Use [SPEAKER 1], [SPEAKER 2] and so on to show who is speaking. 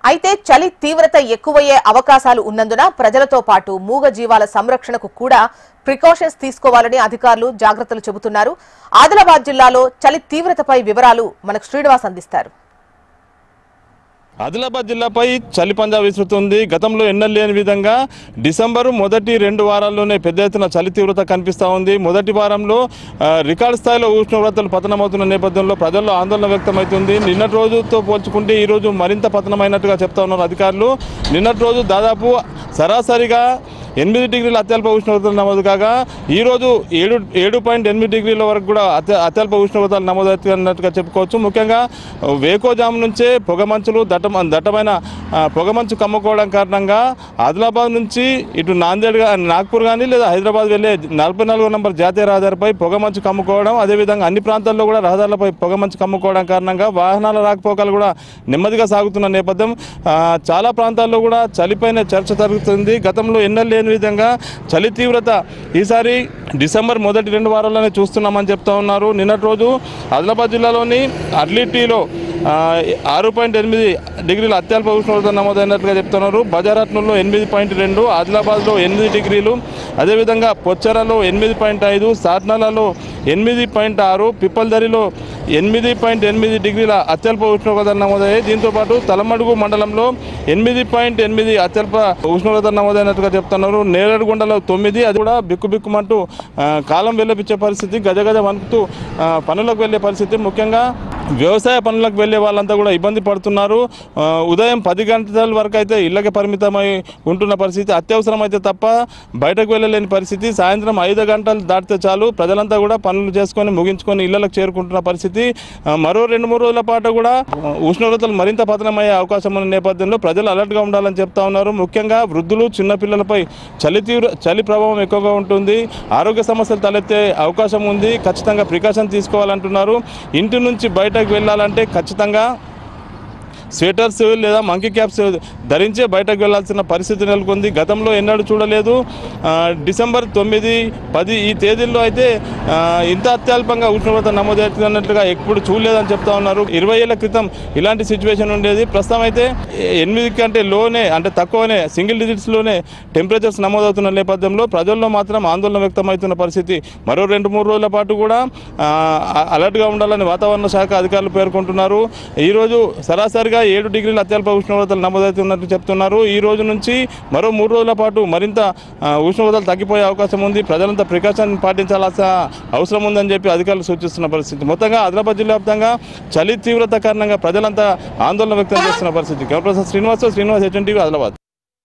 [SPEAKER 1] అయితే చలి తీవ్రత ఎక్కువయ్యే అవకాశాలు ఉన్నందున ప్రజలతో పాటు మూగ జీవాల సంరక్షణకు కూడా ప్రికాషన్స్ తీసుకోవాలని అధికారులు జాగ్రత్తలు చెబుతున్నారు. ఆదిలాబాద్ జిల్లాలో చలి తీవ్రతపై వివరాలు మనకు శ్రీనివాస్ అందిస్తారు.
[SPEAKER 2] ఆదిలాబాద్ జిల్లాపై చలి పంజా విసురుతుంది. గతంలో ఎన్నడూ లేని విధంగా డిసెంబరు మొదటి 2 వారాల్లోనే పెద్ద ఎత్తున చలి తీవ్రత కనిపిస్తూ ఉంది. మొదటి వారంలో రికార్డు స్థాయిలో ఉష్ణోగ్రతలు పతనమవుతున్న నేపథ్యంలో ప్రజల్లో ఆందోళన వ్యక్తమవుతుంది. నిన్నటి రోజుతో పోల్చుకుంటే ఈ రోజు మరింత పతనమైనట్టుగా చెప్తా ఉన్నారు అధికారులు. నిన్నటి రోజు దాదాపు సరాసరిగా 8 డిగ్రీల అత్యల్ప ఉష్ణోగ్రతలు నమోదు కాగా ఈరోజు 7.8 డిగ్రీల వరకు కూడా అత్యల్ప ఉష్ణోగ్రతలు నమోదవుతున్నట్టుగా చెప్పుకోవచ్చు. ముఖ్యంగా వేకోజాము నుంచే పొగమంచులు దట్టమైన పొగమంచు కమ్ముకోవడం కారణంగా ఆదిలాబాద్ నుంచి ఇటు నాగ్పూర్ కానీ లేదా హైదరాబాద్ వెళ్ళే 44వ నంబర్ జాతీయ రహదారిపై పొగమంచు కమ్ముకోవడం, అదేవిధంగా అన్ని ప్రాంతాల్లో కూడా రహదారులపై పొగమంచు కమ్ముకోవడం కారణంగా వాహనాల రాకపోకలు కూడా నెమ్మదిగా సాగుతున్న నేపథ్యం చాలా ప్రాంతాల్లో కూడా చలిపైన చర్చ జరుగుతుంది. గతంలో ఎన్నడూ లేని విధంగా చలి తీవ్రత ఈసారి డిసెంబర్ మొదటి 2 వారాల్లోనే చూస్తున్నామని చెప్తా ఉన్నారు. నిన్నటి రోజు ఆదిలాబాద్ జిల్లాలోని అర్లీటీలో 6.8 డిగ్రీల అత్యల్ప ఉష్ణోగ్రత నమోదైనట్లుగా చెప్తున్నారు. బజారత్నంలో 8.2, ఆదిలాబాద్లో 8 డిగ్రీలు, అదేవిధంగా పొచ్చరలో 8.5, సాట్నాలలో 8.6, పిప్పల్దరిలో 8.8 డిగ్రీల అత్యల్ప ఉష్ణోగ్రత నమోదయ్యాయి. దీంతోపాటు తలమడుగు మండలంలో 8.8 అత్యల్ప ఉష్ణోగ్రత నమోదైనట్టుగా చెప్తున్నారు. నేరడుగొండలో 9, అది కూడా బిక్కుబిక్కుమంటూ కాలం వెళ్ళపించే పరిస్థితి, గజగజ వణుకుతూ పనులకు వెళ్ళే పరిస్థితి. ముఖ్యంగా వ్యవసాయ పనులకు వెళ్ళే వాళ్ళంతా కూడా ఇబ్బంది పడుతున్నారు. ఉదయం 10 గంటల వరకు అయితే ఇళ్లకే పరిమితమై ఉంటున్న పరిస్థితి, అత్యవసరం అయితే తప్ప బయటకు వెళ్ళలేని పరిస్థితి. సాయంత్రం 5 గంటలు దాటితే చాలు ప్రజలంతా కూడా పనులు చేసుకొని ముగించుకొని ఇళ్లకు చేరుకుంటున్న పరిస్థితి. మరో 2-3 రోజుల పాటు కూడా ఉష్ణోగ్రతలు మరింత పతనమయ్యే అవకాశం ఉన్న నేపథ్యంలో ప్రజలు అలర్ట్గా ఉండాలని చెప్తా ఉన్నారు. ముఖ్యంగా వృద్ధులు, చిన్నపిల్లలపై చలి ప్రభావం ఎక్కువగా ఉంటుంది. ఆరోగ్య సమస్యలు తలెత్తే అవకాశం ఉంది. ఖచ్చితంగా ప్రికాషన్ తీసుకోవాలంటున్నారు. ఇంటి నుంచి బయటకు వెళ్ళాలంటే ఖచ్చితంగా స్వెటర్స్ లేదా మంకీ క్యాప్స్ ధరించే బయటకు వెళ్లాల్సిన పరిస్థితి నెలకొంది. గతంలో ఎన్నడూ చూడలేదు. డిసెంబర్ 9, 10 ఈ తేదీల్లో అయితే ఇంత అత్యల్పంగా ఉష్ణోగ్రత నమోదవుతున్నట్లుగా ఎప్పుడు చూడలేదని చెప్తా ఉన్నారు. 20 ఏళ్ల క్రితం ఇలాంటి సిచ్యువేషన్ ఉండేది. ప్రస్తుతం అయితే 8 కంటే లోనే, అంటే తక్కువనే, సింగిల్ డిజిట్స్లోనే టెంపరేచర్స్ నమోదవుతున్న నేపథ్యంలో ప్రజల్లో మాత్రం ఆందోళన వ్యక్తమవుతున్న పరిస్థితి. మరో 2-3 రోజుల పాటు కూడా అలర్ట్గా ఉండాలని వాతావరణ శాఖ అధికారులు పేర్కొంటున్నారు. ఈరోజు సరాసరిగా 7 డిగ్రీల అత్యల్ప ఉష్ణోగ్రతలు నమోదవుతున్నట్టు చెప్తున్నారు. ఈ రోజు నుంచి మరో 3 రోజుల పాటు మరింత ఉష్ణోగ్రతలు తగ్గిపోయే అవకాశం ఉంది. ప్రజలంతా ప్రికాషన్ పాటించాల్సిన అవసరం ఉందని చెప్పి అధికారులు సూచిస్తున్న పరిస్థితి. మొత్తంగా ఆదిలాబాద్ జిల్లా వ్యాప్తంగా చలి తీవ్రత కారణంగా ప్రజలంతా ఆందోళన వ్యక్తం చేస్తున్న పరిస్థితి. శ్రీనివాస్, HNTV, ఆదిలాబాద్.